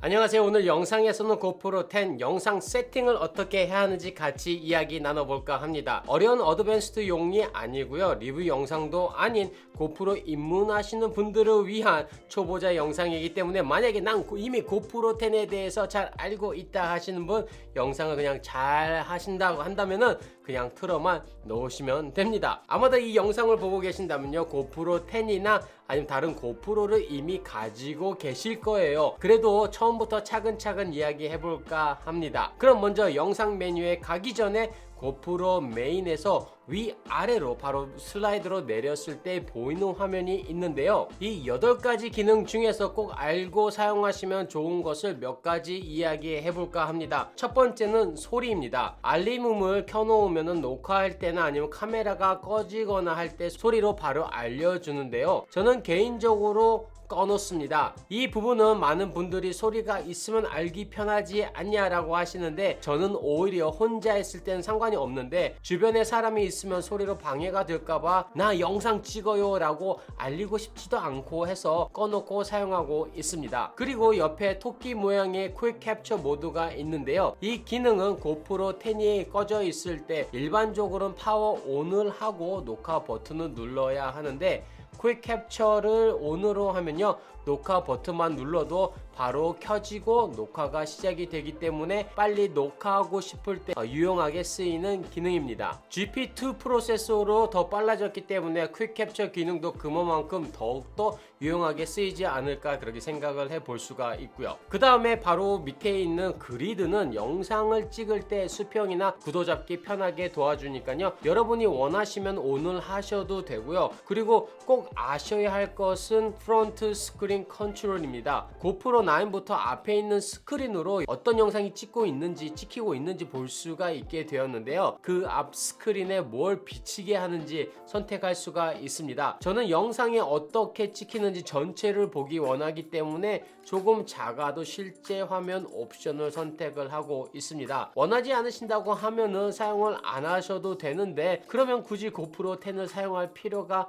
안녕하세요. 오늘 영상에서는 고프로 10 영상 세팅을 어떻게 해야 하는지 같이 이야기 나눠볼까 합니다. 어려운 어드밴스드용이 아니고요. 리뷰 영상도 아닌 고프로 입문하시는 분들을 위한 초보자 영상이기 때문에 만약에 난 이미 고프로 10에 대해서 잘 알고 있다 하시는 분 영상을 그냥 잘 하신다고 한다면은 그냥 틀어만 놓으시면 됩니다. 아마도 이 영상을 보고 계신다면요. 고프로 10이나 아니면 다른 고프로를 이미 가지고 계실 거예요. 그래도 처음부터 차근차근 이야기 해볼까 합니다. 그럼 먼저 영상 메뉴에 가기 전에 고프로 메인에서 위아래로 바로 슬라이드로 내렸을 때 보이는 화면이 있는데요. 이 8가지 기능 중에서 꼭 알고 사용하시면 좋은 것을 몇 가지 이야기해 볼까 합니다. 첫 번째는 소리입니다. 알림음을 켜놓으면 녹화할 때나 아니면 카메라가 꺼지거나 할 때 소리로 바로 알려주는데요. 저는 개인적으로 꺼놓습니다. 이 부분은 많은 분들이 소리가 있으면 알기 편하지 않냐라고 하시는데 저는 오히려 혼자 있을 때는 상관이 없는데 주변에 사람이 있으면 소리로 방해가 될까봐 나 영상 찍어요 라고 알리고 싶지도 않고 해서 꺼놓고 사용하고 있습니다. 그리고 옆에 토끼 모양의 퀵 캡처 모드가 있는데요. 이 기능은 고프로 10이 꺼져 있을 때 일반적으로는 파워 온을 하고 녹화 버튼을 눌러야 하는데 퀵 캡처를 온으로 하면요 녹화 버튼만 눌러도 바로 켜지고 녹화가 시작이 되기 때문에 빨리 녹화하고 싶을 때 유용하게 쓰이는 기능입니다. GP2 프로세서로 더 빨라졌기 때문에 퀵 캡처 기능도 그만큼 더욱더 유용하게 쓰이지 않을까 그렇게 생각을 해볼 수가 있고요. 그 다음에 바로 밑에 있는 그리드는 영상을 찍을 때 수평이나 구도 잡기 편하게 도와주니까요. 여러분이 원하시면 온을 하셔도 되고요. 그리고 꼭 아셔야 할 것은 프론트 스크린 컨트롤입니다. 고프로 9부터 앞에 있는 스크린으로 어떤 영상이 찍히고 있는지 볼 수가 있게 되었는데요. 그 앞 스크린에 뭘 비치게 하는지 선택할 수가 있습니다. 저는 영상에 어떻게 찍히는지 전체를 보기 원하기 때문에 조금 작아도 실제 화면 옵션을 선택을 하고 있습니다. 원하지 않으신다고 하면은 사용을 안 하셔도 되는데 그러면 굳이 고프로 10을 사용할 필요가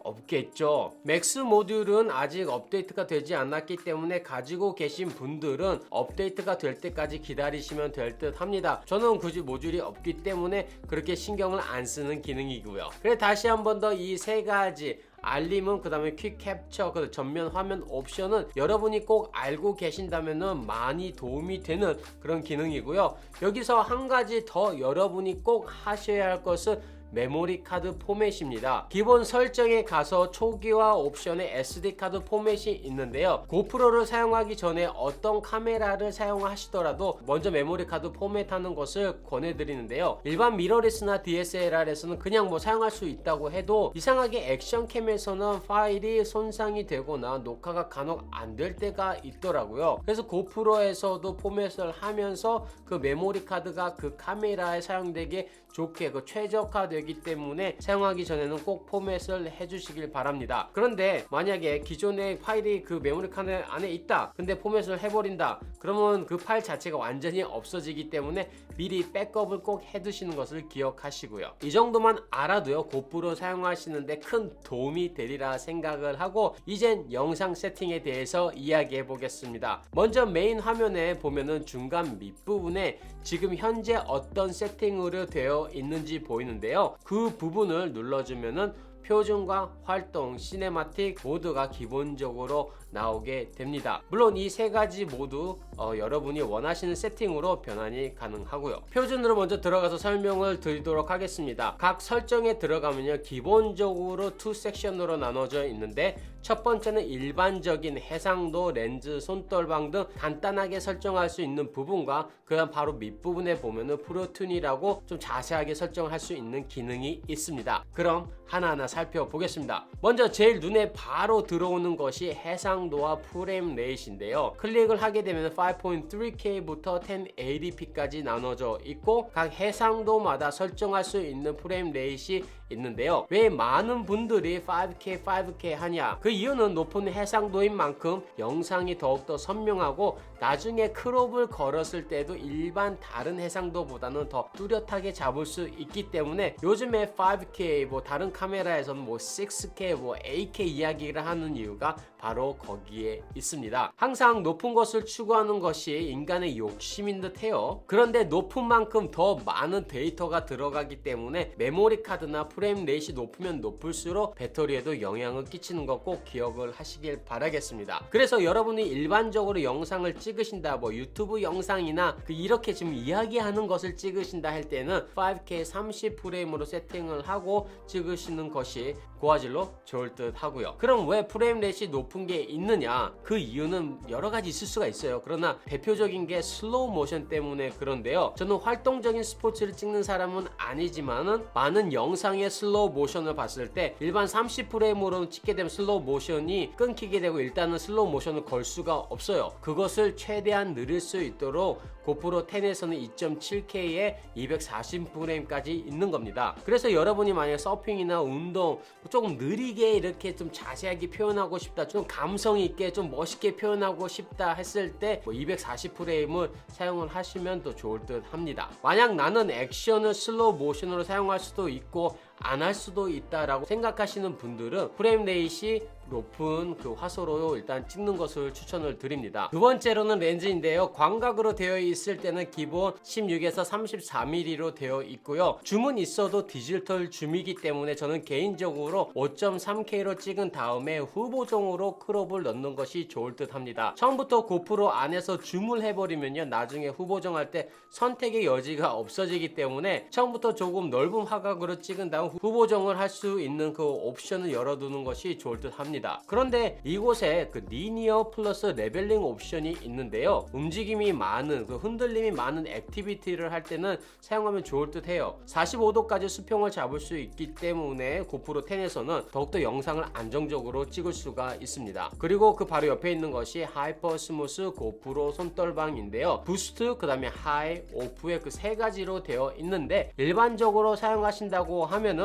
없겠죠. 맥스 모듈은 아직 업데이트가 되지 않았기 때문에 가지고 계신 분들은 업데이트가 될 때까지 기다리시면 될 듯 합니다. 저는 굳이 모듈이 없기 때문에 그렇게 신경을 안 쓰는 기능이고요. 그래 다시 한번 더 이 세 가지 알림은 그 다음에 퀵 캡처 그 전면 화면 옵션은 여러분이 꼭 알고 계신다면 많이 도움이 되는 그런 기능이고요. 여기서 한 가지 더 여러분이 꼭 하셔야 할 것은 메모리 카드 포맷입니다. 기본 설정에 가서 초기화 옵션에 SD 카드 포맷이 있는데요. 고프로를 사용하기 전에 어떤 카메라를 사용하시더라도 먼저 메모리 카드 포맷하는 것을 권해드리는데요. 일반 미러리스나 DSLR에서는 그냥 사용할 수 있다고 해도 이상하게 액션캠에서는 파일이 손상이 되거나 녹화가 간혹 안 될 때가 있더라고요. 그래서 고프로에서도 포맷을 하면서 그 메모리 카드가 그 카메라에 사용되게 좋게 최적화되기 때문에 사용하기 전에는 꼭 포맷을 해주시길 바랍니다. 그런데 만약에 기존의 파일이 그 메모리 카드 안에 있다 근데 포맷을 해버린다 그러면 그 파일 자체가 완전히 없어지기 때문에 미리 백업을 꼭 해두시는 것을 기억하시고요. 이 정도만 알아도요 고프로 사용하시는데 큰 도움이 되리라 생각을 하고 이젠 영상 세팅에 대해서 이야기해 보겠습니다. 먼저 메인 화면에 보면은 중간 밑부분에 지금 현재 어떤 세팅으로 되어 있는지 보이는데요. 그 부분을 눌러주면은 표준과 활동, 시네마틱 모두가 기본적으로 나오게 됩니다. 물론 이 세 가지 모두 여러분이 원하시는 세팅으로 변환이 가능하고요. 표준으로 먼저 들어가서 설명을 드리도록 하겠습니다. 각 설정에 들어가면요 기본적으로 2 섹션으로 나눠져 있는데 첫 번째는 일반적인 해상도, 렌즈, 손떨방 등 간단하게 설정할 수 있는 부분과 그 다음 바로 밑부분에 보면은 프로튠이라고 좀 자세하게 설정할 수 있는 기능이 있습니다. 그럼 하나하나 살펴보겠습니다. 먼저 제일 눈에 바로 들어오는 것이 해상도와 프레임 레이트인데요. 클릭을 하게 되면 5.3K부터 1080p까지 나눠져 있고 각 해상도마다 설정할 수 있는 프레임 레이트이 있는데요. 왜 많은 분들이 5K 하냐? 그 이유는 높은 해상도인 만큼 영상이 더욱더 선명하고 나중에 크롭을 걸었을 때도 일반 다른 해상도보다는 더 뚜렷하게 잡을 수 있기 때문에 요즘에 5K 다른 카메라에서는 6K 8K 이야기를 하는 이유가 바로 거기에 있습니다. 항상 높은 것을 추구하는 것이 인간의 욕심인 듯해요. 그런데 높은 만큼 더 많은 데이터가 들어가기 때문에 메모리 카드나 프레임 레이시 높으면 높을수록 배터리에도 영향을 끼치는 것 꼭 기억을 하시길 바라겠습니다. 그래서 여러분이 일반적으로 영상을 찍으신다, 유튜브 영상이나 이렇게 지금 이야기하는 것을 찍으신다 할 때는 5K 30프레임으로 세팅을 하고 찍으시는 것이 고화질로 좋을 듯 하고요. 그럼 왜 프레임 레이시 높은 게 있느냐? 그 이유는 여러 가지 있을 수가 있어요. 그러나 대표적인 게 슬로우 모션 때문에 그런데요. 저는 활동적인 스포츠를 찍는 사람은 아니지만은 많은 영상의 슬로우 모션을 봤을 때 일반 30프레임으로 찍게 되면 슬로우 모션이 끊기게 되고 일단은 슬로우 모션을 걸 수가 없어요. 그것을 최대한 느릴 수 있도록 고프로 10에서는 2.7K에 240프레임까지 있는 겁니다. 그래서 여러분이 만약 서핑이나 운동 조금 느리게 이렇게 좀 자세하게 표현하고 싶다, 좀 감성 있게 좀 멋있게 표현하고 싶다 했을 때 240프레임을 사용을 하시면 더 좋을 듯 합니다. 만약 나는 액션을 슬로우 모션으로 사용할 수도 있고 안 할 수도 있다라고 생각하시는 분들은 프레임 레이시 높은 화소로 일단 찍는 것을 추천을 드립니다. 두 번째로는 렌즈인데요. 광각으로 되어 있을 때는 기본 16에서 34mm로 되어 있고요. 줌은 있어도 디지털 줌이기 때문에 저는 개인적으로 5.3K로 찍은 다음에 후보정으로 크롭을 넣는 것이 좋을 듯 합니다. 처음부터 고프로 안에서 줌을 해버리면요, 나중에 후보정할 때 선택의 여지가 없어지기 때문에 처음부터 조금 넓은 화각으로 찍은 다음 후보정을 할 수 있는 옵션을 열어두는 것이 좋을 듯 합니다. 그런데 이곳에 리니어 플러스 레벨링 옵션이 있는데요. 움직임이 많은 흔들림이 많은 액티비티를 할 때는 사용하면 좋을 듯 해요. 45도까지 수평을 잡을 수 있기 때문에 고프로 10에서는 더욱더 영상을 안정적으로 찍을 수가 있습니다. 그리고 그 바로 옆에 있는 것이 하이퍼 스무스 고프로 손떨방인데요. 부스트, 그 다음에 하이, 오프의 세 가지로 되어 있는데 일반적으로 사용하신다고 하면은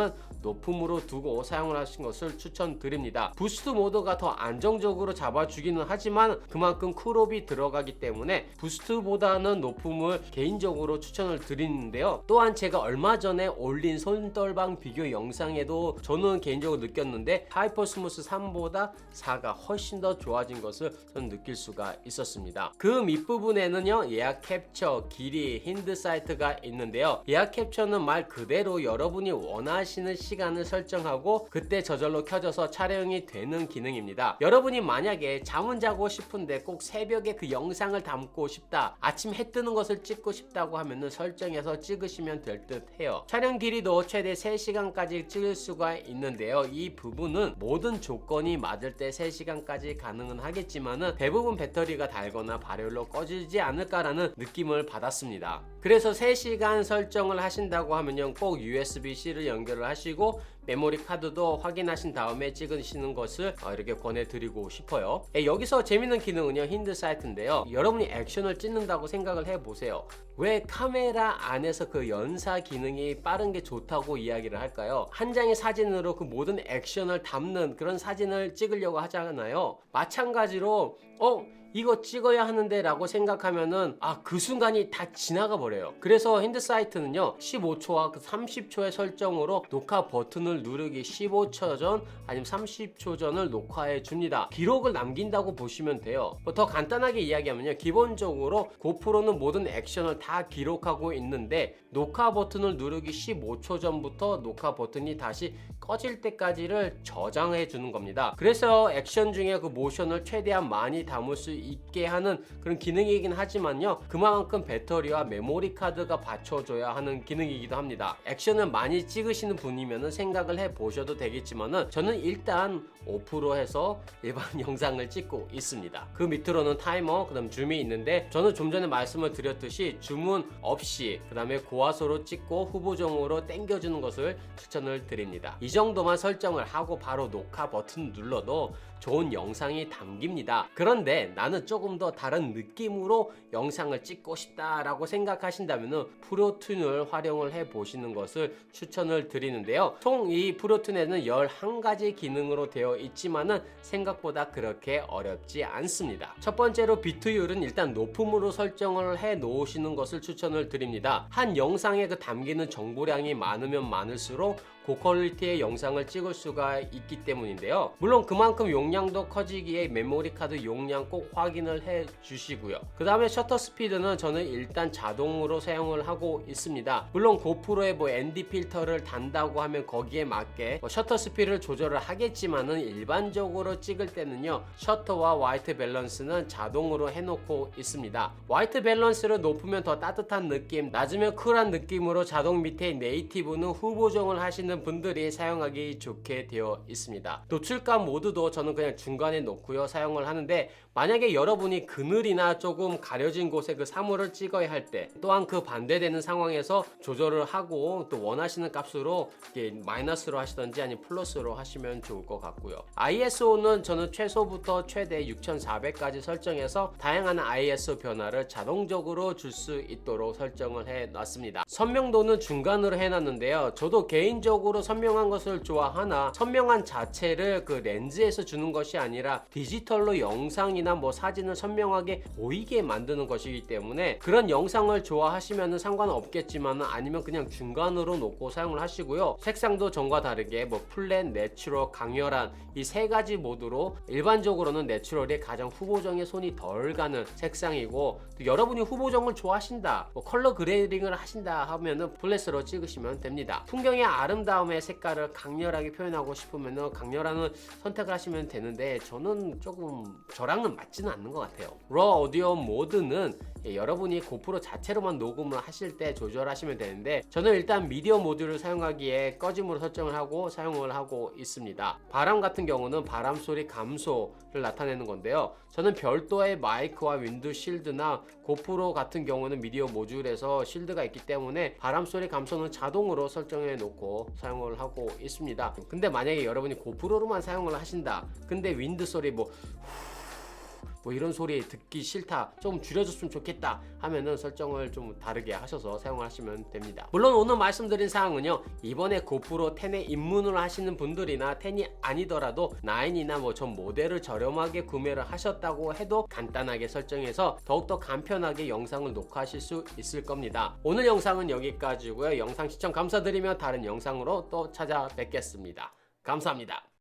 높음으로 두고 사용을 하신 것을 추천드립니다. 부스트 모드가 더 안정적으로 잡아주기는 하지만 그만큼 크롭이 들어가기 때문에 부스트보다는 높음을 개인적으로 추천을 드리는데요. 또한 제가 얼마 전에 올린 손떨방 비교 영상에도 저는 개인적으로 느꼈는데 하이퍼 스무스 3보다 4가 훨씬 더 좋아진 것을 저는 느낄 수가 있었습니다. 그 밑부분에는요, 예약 캡처, 길이, 힌드 사이트가 있는데요. 예약 캡처는 말 그대로 여러분이 원하시는 시간을 설정하고 그때 저절로 켜져서 촬영이 되는 기능입니다. 여러분이 만약에 잠은 자고 싶은데 꼭 새벽에 영상을 담고 싶다, 아침 해 뜨는 것을 찍고 싶다고 하면은 설정해서 찍으시면 될 듯 해요. 촬영 길이도 최대 3시간까지 찍을 수가 있는데요. 이 부분은 모든 조건이 맞을 때 3시간까지 가능은 하겠지만은 대부분 배터리가 닳거나 발열로 꺼지지 않을까라는 느낌을 받았습니다. 그래서 3시간 설정을 하신다고 하면요, 꼭 USB-C를 연결을 하시고 메모리 카드도 확인하신 다음에 찍으시는 것을 이렇게 권해드리고 싶어요. 여기서 재밌는 기능은요, 힌드 사이트인데요. 여러분이 액션을 찍는다고 생각을 해보세요. 왜 카메라 안에서 연사 기능이 빠른 게 좋다고 이야기를 할까요? 한 장의 사진으로 모든 액션을 담는 그런 사진을 찍으려고 하잖아요. 마찬가지로 이거 찍어야 하는데 라고 생각하면은 그 순간이 다 지나가 버려요. 그래서 힌드 사이트는요, 15초와 30초의 설정으로 녹화 버튼을 누르기 15초 전 아니면 30초 전을 녹화해 줍니다. 기록을 남긴다고 보시면 돼요. 더 간단하게 이야기하면요, 기본적으로 고프로는 모든 액션을 다 기록하고 있는데 녹화 버튼을 누르기 15초 전부터 녹화 버튼이 다시 꺼질 때까지를 저장해 주는 겁니다. 그래서 액션 중에 모션을 최대한 많이 담을 수 있게 하는 그런 기능이긴 하지만요, 그만큼 배터리와 메모리 카드가 받쳐줘야 하는 기능이기도 합니다. 액션을 많이 찍으시는 분이면 생각을 해보셔도 되겠지만은 저는 일단 오프로 해서 일반 영상을 찍고 있습니다. 그 밑으로는 타이머, 그 다음 줌이 있는데 저는 좀 전에 말씀을 드렸듯이 줌은 없이 그 다음에 고화소로 찍고 후보정으로 당겨주는 것을 추천을 드립니다. 이 정도만 설정을 하고 바로 녹화 버튼 눌러도 좋은 영상이 담깁니다. 그런데 나는 조금 더 다른 느낌으로 영상을 찍고 싶다라고 생각하신다면 프로튠을 활용을 해 보시는 것을 추천을 드리는데요. 총 이 프로튠에는 11가지 기능으로 되어 있지만은 생각보다 그렇게 어렵지 않습니다. 첫 번째로 비트율은 일단 높음으로 설정을 해 놓으시는 것을 추천을 드립니다. 한 영상에 그 담기는 정보량이 많으면 많을수록 고퀄리티의 영상을 찍을 수가 있기 때문인데요. 물론 그만큼 용량도 커지기에 메모리 카드 용량 꼭 확인을 해 주시고요. 그 다음에 셔터 스피드는 저는 일단 자동으로 사용을 하고 있습니다. 물론 고프로에 ND 필터를 단다고 하면 거기에 맞게 셔터 스피드를 조절을 하겠지만은 일반적으로 찍을 때는요, 셔터와 화이트 밸런스는 자동으로 해놓고 있습니다. 화이트 밸런스를 높으면 더 따뜻한 느낌, 낮으면 쿨한 느낌으로 자동 밑에 네이티브는 후보정을 하시는 분들이 사용하기 좋게 되어 있습니다. 노출감 모드도 저는 그냥 중간에 놓고요 사용을 하는데, 만약에 여러분이 그늘이나 조금 가려진 곳에 그 사물을 찍어야 할 때, 또한 그 반대되는 상황에서 조절을 하고 또 원하시는 값으로 마이너스로 하시던지 아니면 플러스로 하시면 좋을 것 같고요. ISO는 저는 최소부터 최대 6400까지 설정해서 다양한 ISO 변화를 자동적으로 줄 수 있도록 설정을 해 놨습니다. 선명도는 중간으로 해놨는데요. 저도 개인적으로 선명한 것을 좋아하나, 선명한 자체를 그 렌즈에서 주는 것이 아니라 디지털로 영상이나 사진을 선명하게 보이게 만드는 것이기 때문에 그런 영상을 좋아하시면 상관없겠지만, 아니면 그냥 중간으로 놓고 사용을 하시고요. 색상도 전과 다르게 플랫, 내추럴, 강렬한 이 3가지 모드로, 일반적으로는 내추럴이 가장 후보정에 손이 덜 가는 색상이고, 또 여러분이 후보정을 좋아하신다, 컬러 그레이딩을 하신다 하면은 플랫으로 찍으시면 됩니다. 풍경의 아름다움의 색깔을 강렬하게 표현하고 싶으면 강렬한 선택을 하시면 되는데, 저는 조금 저랑은 맞지는 않는 것 같아요. 러 오디오 모드는 여러분이 고프로 자체로만 녹음을 하실 때 조절하시면 되는데, 저는 일단 미디어 모드를 사용하기에 꺼짐으로 설정을 하고 사용을 하고 있습니다. 바람 같은 경우는 바람 소리 감소를 나타내는 건데요, 저는 별도의 마이크와 윈드 실드나 고프로 같은 경우는 미디어 모듈에서 실드가 있기 때문에 바람 소리 감소는 자동으로 설정해 놓고 사용을 하고 있습니다. 근데 만약에 여러분이 고프로로만 사용을 하신다, 근데 윈드 소리 이런 소리 듣기 싫다, 좀 줄여줬으면 좋겠다 하면은 설정을 좀 다르게 하셔서 사용을 하시면 됩니다. 물론 오늘 말씀드린 사항은요, 이번에 고프로 10에 입문을 하시는 분들이나 10이 아니더라도 9이나 전 모델을 저렴하게 구매를 하셨다고 해도 간단하게 설정해서 더욱더 간편하게 영상을 녹화하실 수 있을 겁니다. 오늘 영상은 여기까지고요. 영상 시청 감사드리며 다른 영상으로 또 찾아뵙겠습니다. 감사합니다.